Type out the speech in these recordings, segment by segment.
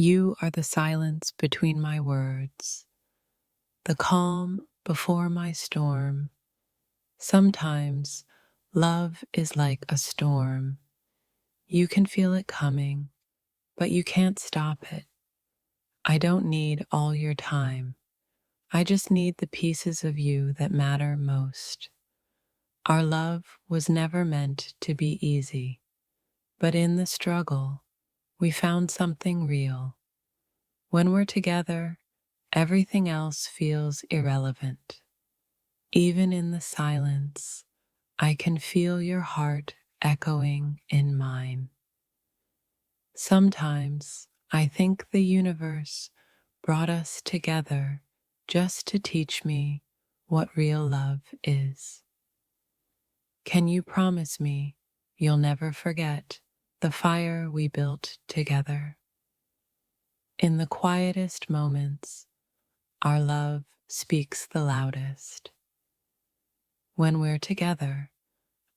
You are the silence between my words, the calm before my storm. Sometimes love is like a storm. You can feel it coming, but you can't stop it. I don't need all your time. I just need the pieces of you that matter most. Our love was never meant to be easy, but in the struggle, we found something real. When we're together, everything else feels irrelevant. Even in the silence, I can feel your heart echoing in mine. Sometimes I think the universe brought us together just to teach me what real love is. Can you promise me you'll never forget the fire we built together? In the quietest moments, our love speaks the loudest. When we're together,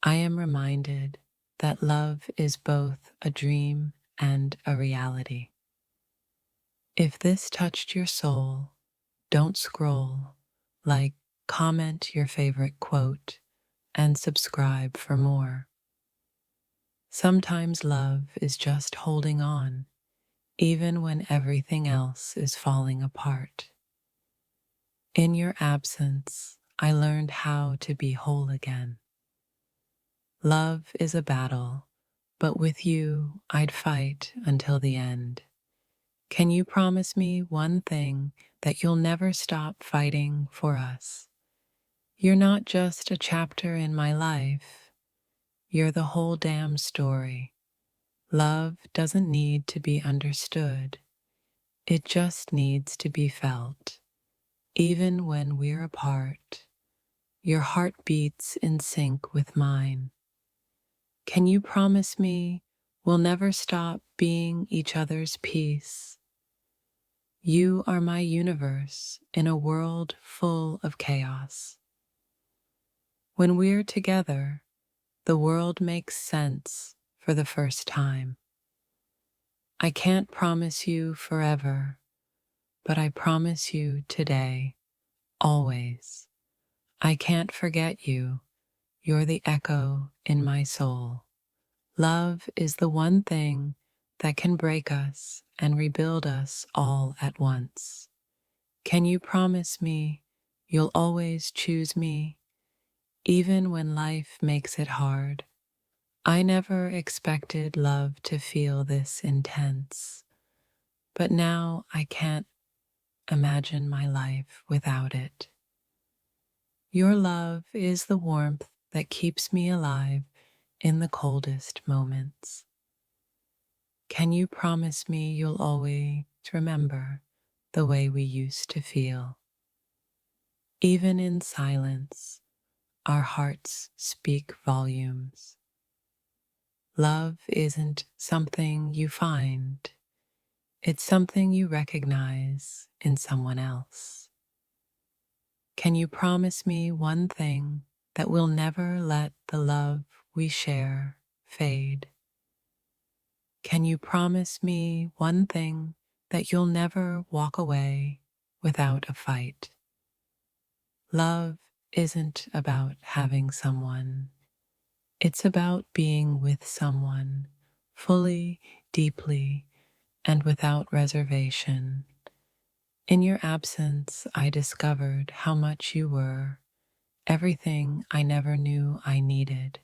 I am reminded that love is both a dream and a reality. If this touched your soul, don't scroll, like, comment your favorite quote, and subscribe for more. Sometimes love is just holding on, even when everything else is falling apart. In your absence, I learned how to be whole again. Love is a battle, but with you, I'd fight until the end. Can you promise me one thing, that you'll never stop fighting for us? You're not just a chapter in my life. You're the whole damn story. Love doesn't need to be understood. It just needs to be felt. Even when we're apart, your heart beats in sync with mine. Can you promise me we'll never stop being each other's peace? You are my universe in a world full of chaos. When we're together, the world makes sense for the first time. I can't promise you forever, but I promise you today, always. I can't forget you. You're the echo in my soul. Love is the one thing that can break us and rebuild us all at once. Can you promise me you'll always choose me, even when life makes it hard? I never expected love to feel this intense, but now I can't imagine my life without it. Your love is the warmth that keeps me alive in the coldest moments. Can you promise me you'll always remember the way we used to feel? Even in silence, our hearts speak volumes. Love isn't something you find, it's something you recognize in someone else. Can you promise me one thing, that we'll never let the love we share fade? Can you promise me one thing, that you'll never walk away without a fight? Love isn't about having someone. It's about being with someone, fully, deeply, and without reservation. In your absence, I discovered how much you were, everything I never knew I needed.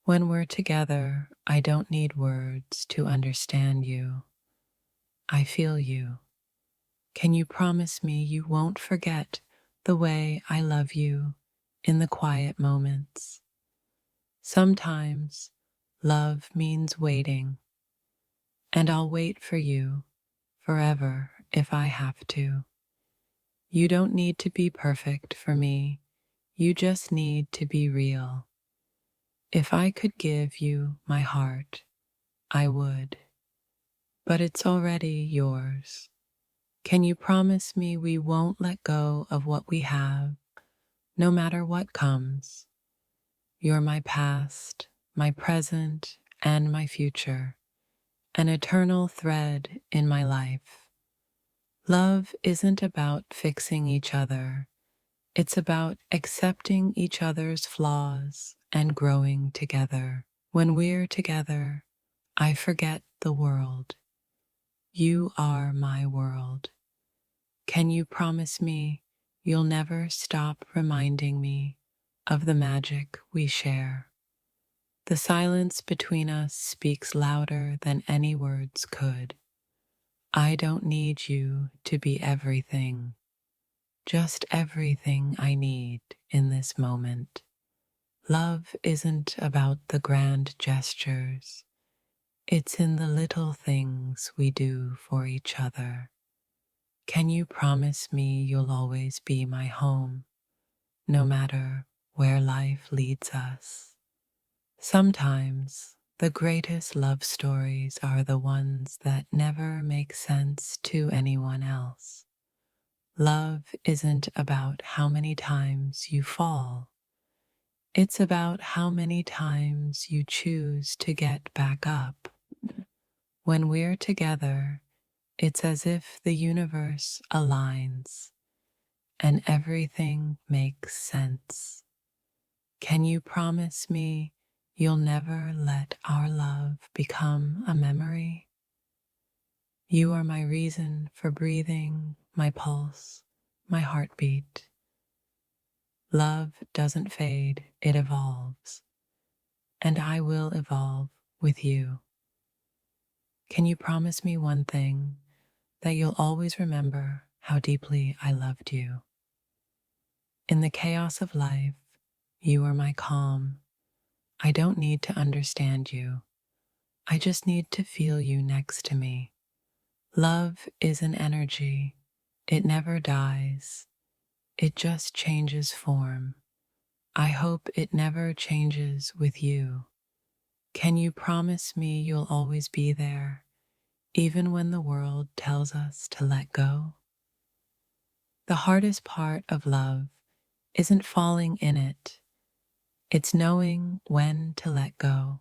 When we're together, I don't need words to understand you. I feel you. Can you promise me you won't forget the way I love you in the quiet moments? Sometimes love means waiting, and I'll wait for you forever if I have to. You don't need to be perfect for me. You just need to be real. If I could give you my heart, I would. But it's already yours. Can you promise me we won't let go of what we have, no matter what comes? You're my past, my present, and my future. an eternal thread in my life. Love isn't about fixing each other. It's about accepting each other's flaws and growing together. When we're together, I forget the world. You are my world. Can you promise me you'll never stop reminding me of the magic we share? The silence between us speaks louder than any words could. I don't need you to be everything, just everything I need in this moment. Love isn't about the grand gestures. It's in the little things we do for each other. Can you promise me you'll always be my home, no matter where life leads us? Sometimes the greatest love stories are the ones that never make sense to anyone else. Love isn't about how many times you fall. It's about how many times you choose to get back up. When we're together, it's as if the universe aligns and everything makes sense. Can you promise me you'll never let our love become a memory? You are my reason for breathing, my pulse, my heartbeat. Love doesn't fade, it evolves, and I will evolve with you. Can you promise me one thing, that you'll always remember how deeply I loved you? In the chaos of life, you are my calm. I don't need to understand you. I just need to feel you next to me. Love is an energy. It never dies. It just changes form. I hope it never changes with you. Can you promise me you'll always be there, even when the world tells us to let go? The hardest part of love isn't falling in it. It's knowing when to let go.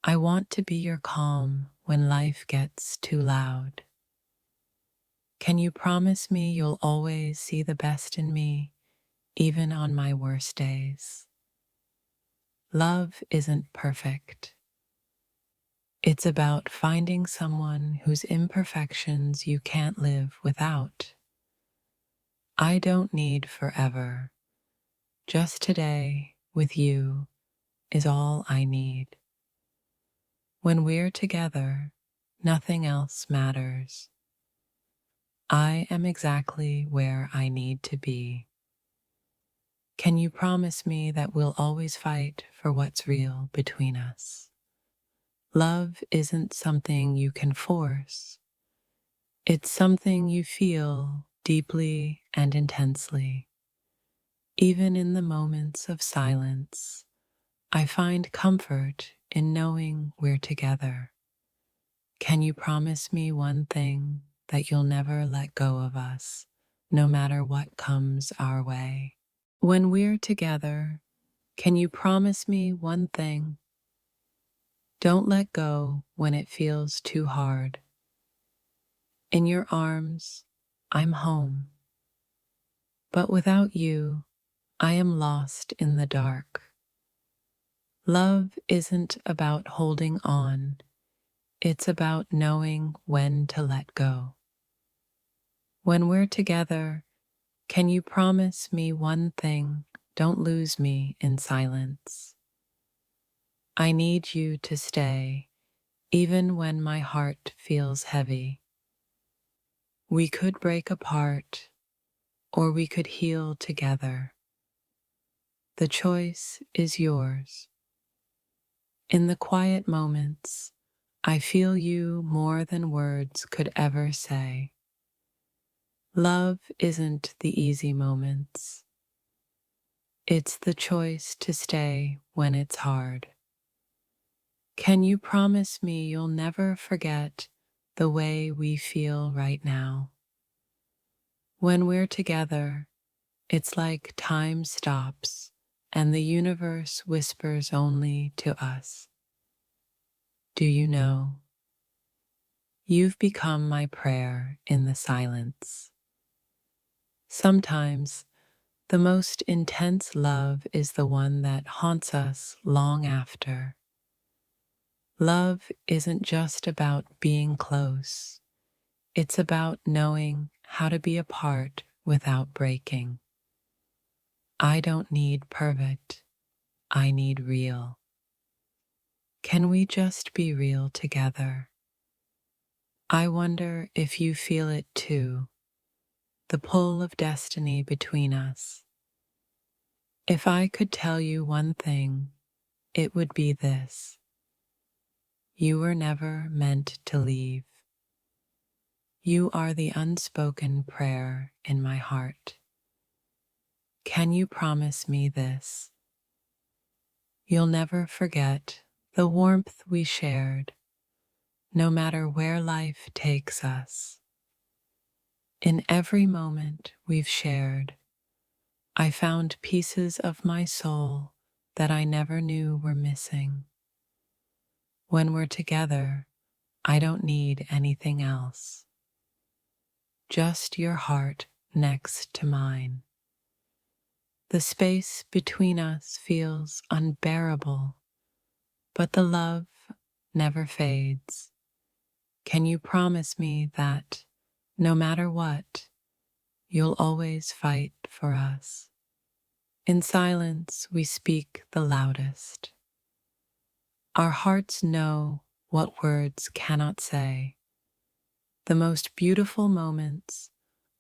I want to be your calm when life gets too loud. Can you promise me you'll always see the best in me, even on my worst days? Love isn't perfect. It's about finding someone whose imperfections you can't live without. I don't need forever. Just today, with you, is all I need. When we're together, nothing else matters. I am exactly where I need to be. Can you promise me that we'll always fight for what's real between us? Love isn't something you can force. It's something you feel deeply and intensely. Even in the moments of silence, I find comfort in knowing we're together. Can you promise me one thing, that you'll never let go of us, no matter what comes our way? When we're together, can you promise me one thing? Don't let go when it feels too hard. In your arms, I'm home. But without you, I am lost in the dark. Love isn't about holding on. It's about knowing when to let go. When we're together, can you promise me one thing? Don't lose me in silence. I need you to stay, even when my heart feels heavy. We could break apart, or we could heal together. The choice is yours. In the quiet moments, I feel you more than words could ever say. Love isn't the easy moments. It's the choice to stay when it's hard. Can you promise me you'll never forget the way we feel right now? When we're together, it's like time stops and the universe whispers only to us. Do you know You've become my prayer in the silence. Sometimes, the most intense love is the one that haunts us long after. Love isn't just about being close, it's about knowing how to be apart without breaking. I don't need perfect, I need real. Can we just be real together? I wonder if you feel it too, the pull of destiny between us. If I could tell you one thing, it would be this: you were never meant to leave. You are the unspoken prayer in my heart. Can you promise me this? You'll never forget the warmth we shared, no matter where life takes us. In every moment we've shared, I found pieces of my soul that I never knew were missing. When we're together, I don't need anything else. Just your heart next to mine. The space between us feels unbearable, but the love never fades. Can you promise me that, no matter what, you'll always fight for us? In silence, we speak the loudest. Our hearts know what words cannot say. The most beautiful moments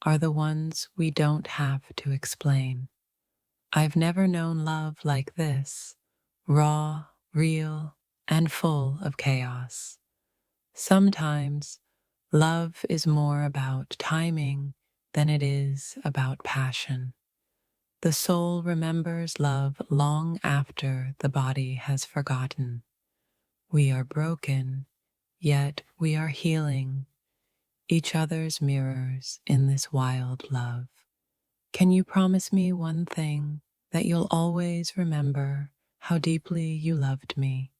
are the ones we don't have to explain. I've never known love like this, raw, real, and full of chaos. Sometimes, love is more about timing than it is about passion. The soul remembers love long after the body has forgotten. We are broken, yet we are healing, each other's mirrors in this wild love. Can you promise me one thing, that you'll always remember how deeply you loved me,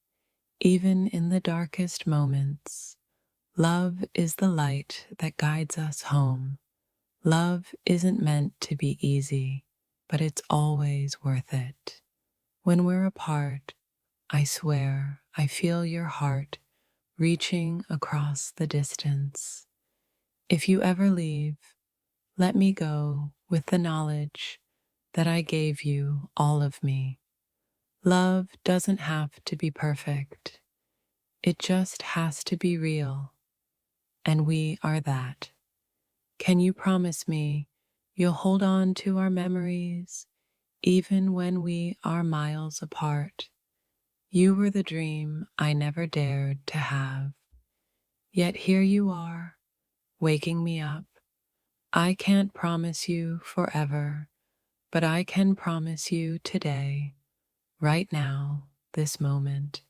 even in the darkest moments? Love is the light that guides us home. Love isn't meant to be easy, but it's always worth it. When we're apart, I swear I feel your heart reaching across the distance. If you ever leave, let me go with the knowledge that I gave you all of me. Love doesn't have to be perfect. It just has to be real. And we are that. Can you promise me you'll hold on to our memories even when we are miles apart? You were the dream I never dared to have. Yet here you are, waking me up. I can't promise you forever, but I can promise you today, right now, this moment.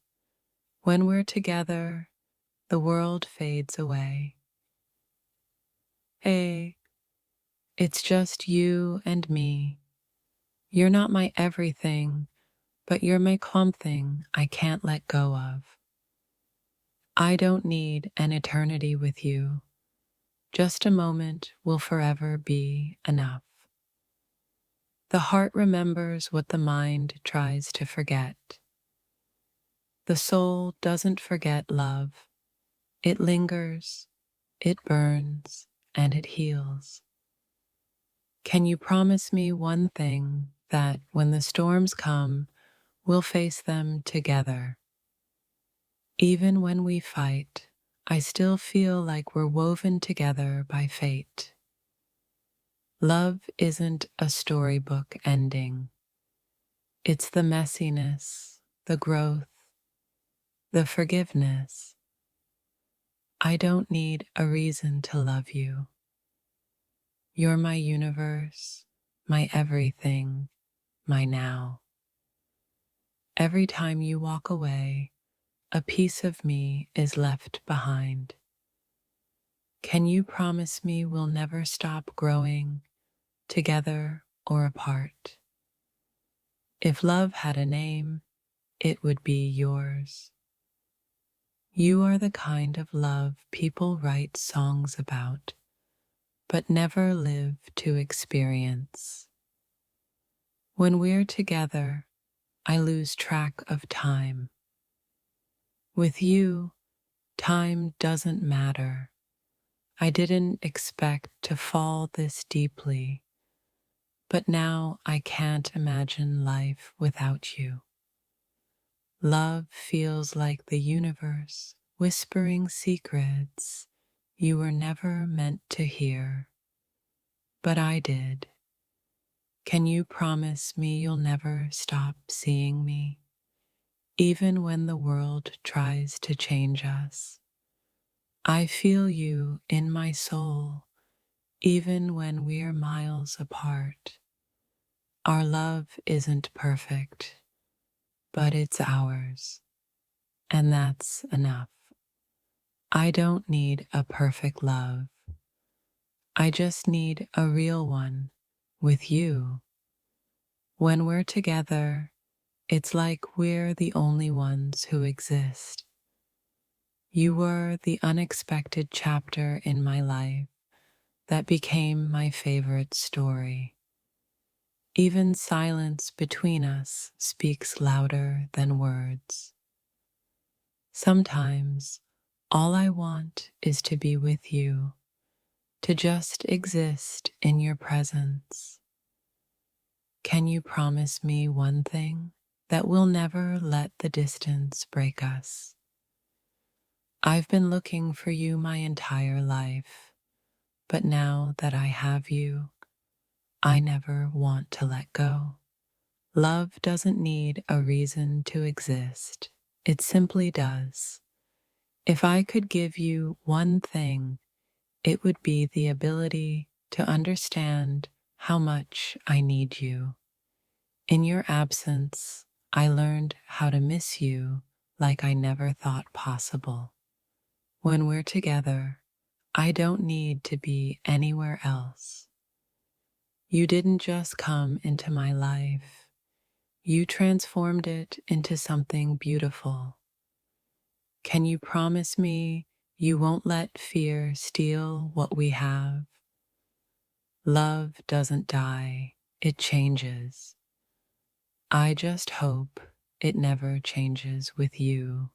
When we're together, the world fades away. Hey, it's just you and me. You're not my everything, but you're my something I can't let go of. I don't need an eternity with you. Just a moment will forever be enough. The heart remembers what the mind tries to forget. The soul doesn't forget love. It lingers, it burns, and it heals. Can you promise me one thing, that when the storms come, we'll face them together? Even when we fight, I still feel like we're woven together by fate. Love isn't a storybook ending. It's the messiness, the growth, the forgiveness. I don't need a reason to love you. You're my universe, my everything, my now. Every time you walk away, a piece of me is left behind. Can you promise me we'll never stop growing, together or apart? If love had a name, it would be yours. You are the kind of love people write songs about, but never live to experience. When we're together, I lose track of time. With you, time doesn't matter. I didn't expect to fall this deeply, but now I can't imagine life without you. Love feels like the universe whispering secrets you were never meant to hear, but I did. Can you promise me you'll never stop seeing me, even when the world tries to change us? I feel you in my soul, even when we're miles apart. Our love isn't perfect, but it's ours, and that's enough. I don't need a perfect love. I just need a real one with you. When we're together, it's like we're the only ones who exist. You were the unexpected chapter in my life that became my favorite story. Even silence between us speaks louder than words. Sometimes, all I want is to be with you, to just exist in your presence. Can you promise me one thing? That we'll never let the distance break us. I've been looking for you my entire life, but now that I have you, I never want to let go. Love doesn't need a reason to exist. It simply does. If I could give you one thing, it would be the ability to understand how much I need you. In your absence, I learned how to miss you like I never thought possible. When we're together, I don't need to be anywhere else. You didn't just come into my life, you transformed it into something beautiful. Can you promise me you won't let fear steal what we have? Love doesn't die, it changes. I just hope it never changes with you.